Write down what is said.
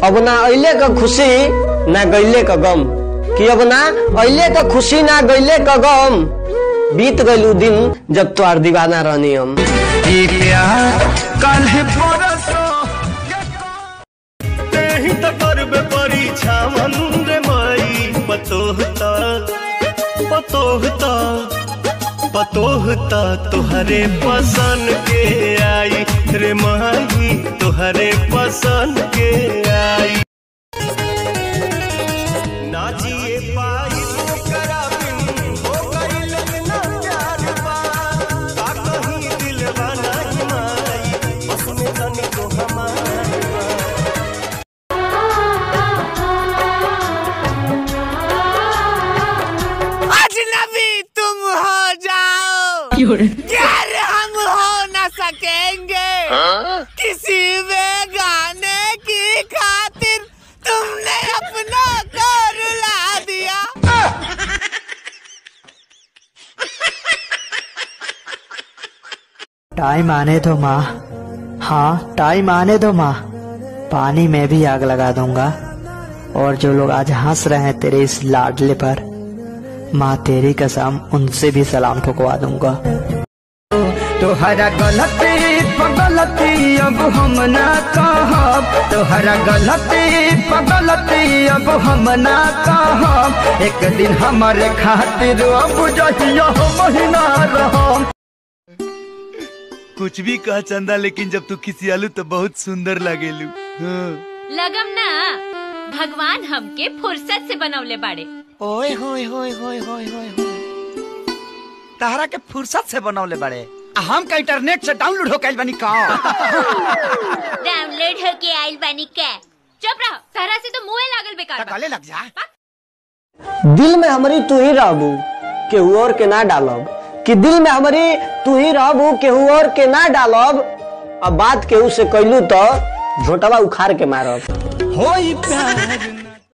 अब ना अइले का खुशी ना गइले का गम, कि अब ना अइले का खुशी ना गइले का गम, बीत गइलू दिन जब तोहार दीवाना रहनी हम। प्यार कल है परसों नहीं तो करबे परीक्षा मन रे माई पतोहता तुहरे पसंद के आई रे माई, तुहरे पसंद के आई। ना जिए पाई करा बिन हो गई लगना प्यार बा, का कहीं दिलवा नहीं माई बस में तनी को हमारा। अजनबी तुम हो जाओ यार हम हो न सकेंगे किसी बेगाने की खातिर, तुमने अपना कर ला दिया। टाइम आने दो माँ, हाँ टाइम आने दो माँ, पानी में भी आग लगा दूंगा। और जो लोग आज हंस रहे हैं तेरे इस लाडले पर, माँ तेरी कसम उनसे भी सलाम ठुकवा दूंगा। तोहरा गलती अब हम ना कहब, तोहरा गलती अब हम ना कहब, एक दिन हमारे खातिर अब जहिया महीना रहम। कुछ भी कह चंदा, लेकिन जब तू खिसियालू तो बहुत सुंदर लगेलू। लगम ना, भगवान हमके फुर्सत से बनौले बाड़े। ओए होए होए होए होए होए, तहरा के फुर्सत से बनौले बड़े, हम का इंटरनेट से डाउनलोड हो गइल बानी का। डाउनलोड हो के आइल बानी का। चुप रहो, तारा से तो मुंह लागल बेकार। गले लग जा। दिल में हमारी तू ही रहबू केहू और के ना डालब, कि दिल में हमारी तू ही रहबू केहू और के ना डालब, अब बात केहू से कैलू तो झोटवा उखाड़ के मारब। होई प्यार